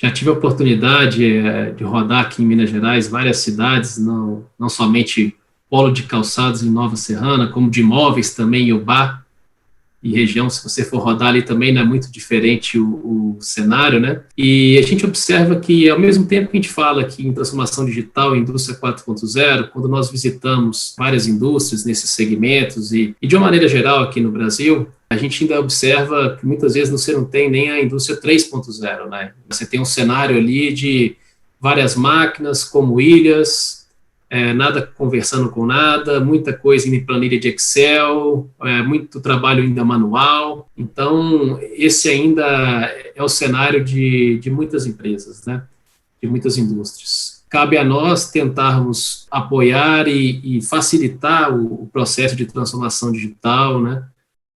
Já tive a oportunidade de rodar aqui em Minas Gerais, várias cidades, não somente polo de calçados em Nova Serrana, como de imóveis também em Ubá e região. Se você for rodar ali também, não é muito diferente o cenário, né? E a gente observa que, ao mesmo tempo que a gente fala aqui em transformação digital, indústria 4.0, quando nós visitamos várias indústrias nesses segmentos e de uma maneira geral aqui no Brasil, a gente ainda observa que muitas vezes você não tem nem a indústria 3.0, né? Você tem um cenário ali de várias máquinas como ilhas, nada conversando com nada, muita coisa em planilha de Excel, muito trabalho ainda manual. Então, esse ainda é o cenário de muitas empresas, né? De muitas indústrias. Cabe a nós tentarmos apoiar e facilitar o processo de transformação digital, né,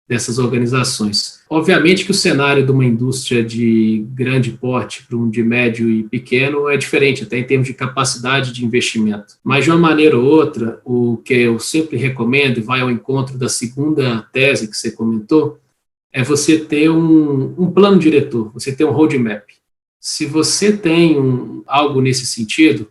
dessas organizações. Obviamente que o cenário de uma indústria de grande porte para um de médio e pequeno é diferente, até em termos de capacidade de investimento. Mas, de uma maneira ou outra, o que eu sempre recomendo, e vai ao encontro da segunda tese que você comentou, é você ter um plano diretor, você ter um roadmap. Se você tem algo nesse sentido,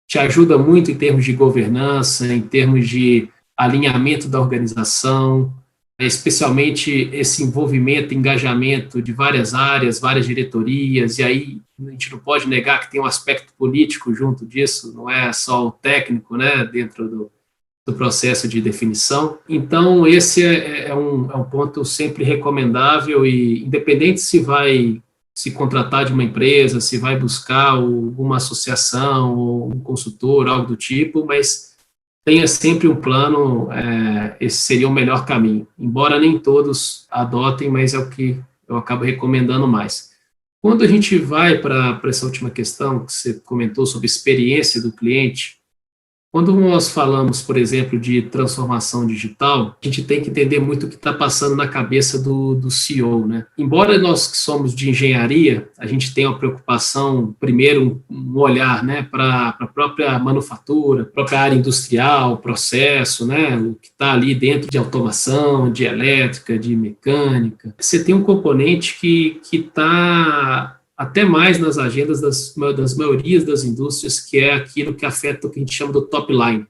te ajuda muito em termos de governança, em termos de alinhamento da organização, especialmente esse envolvimento, engajamento de várias áreas, várias diretorias, e aí a gente não pode negar que tem um aspecto político junto disso, não é só o técnico, né, dentro do processo de definição. Então, esse é um ponto sempre recomendável e independente se vai se contratar de uma empresa, se vai buscar alguma associação, ou um consultor, algo do tipo, mas tenha sempre um plano, esse seria o melhor caminho. Embora nem todos adotem, mas é o que eu acabo recomendando mais. Quando a gente vai para essa última questão que você comentou sobre experiência do cliente, quando nós falamos, por exemplo, de transformação digital, a gente tem que entender muito o que está passando na cabeça do CEO, né? Embora nós que somos de engenharia, a gente tenha uma preocupação, primeiro, um olhar, né, para a própria manufatura, própria área industrial, processo, né, o que está ali dentro de automação, de elétrica, de mecânica. Você tem um componente que está até mais nas agendas das maiorias das indústrias, que é aquilo que afeta o que a gente chama do top line,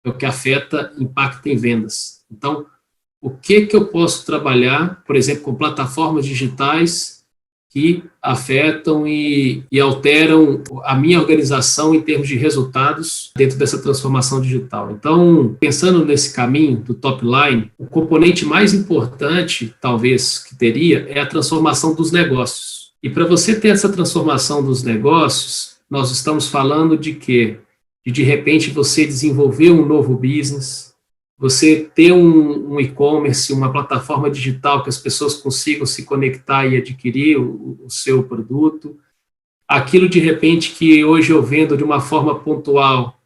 é o que afeta impacto em vendas. Então, o que eu posso trabalhar, por exemplo, com plataformas digitais que afetam e alteram a minha organização em termos de resultados dentro dessa transformação digital. Então, pensando nesse caminho do top line, o componente mais importante, talvez, que teria é a transformação dos negócios. E para você ter essa transformação dos negócios, nós estamos falando de quê? De repente, você desenvolver um novo business, você ter um e-commerce, uma plataforma digital que as pessoas consigam se conectar e adquirir o seu produto. Aquilo, de repente, que hoje eu vendo de uma forma pontual,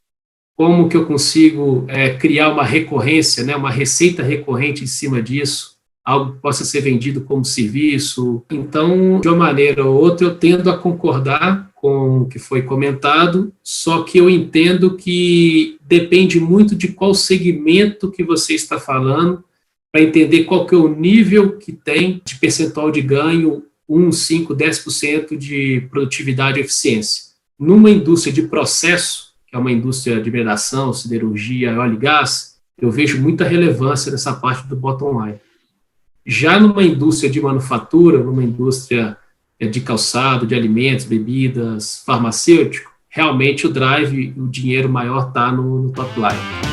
como que eu consigo criar uma recorrência, né, uma receita recorrente em cima disso, algo que possa ser vendido como serviço. Então, de uma maneira ou outra, eu tendo a concordar com o que foi comentado, só que eu entendo que depende muito de qual segmento que você está falando, para entender qual que é o nível que tem de percentual de ganho, 1, 5, 10% de produtividade e eficiência. Numa indústria de processo, que é uma indústria de mineração, siderurgia, óleo e gás, eu vejo muita relevância nessa parte do bottom line. Já numa indústria de manufatura, numa indústria de calçado, de alimentos, bebidas, farmacêutico, realmente o drive, o dinheiro maior está no top line.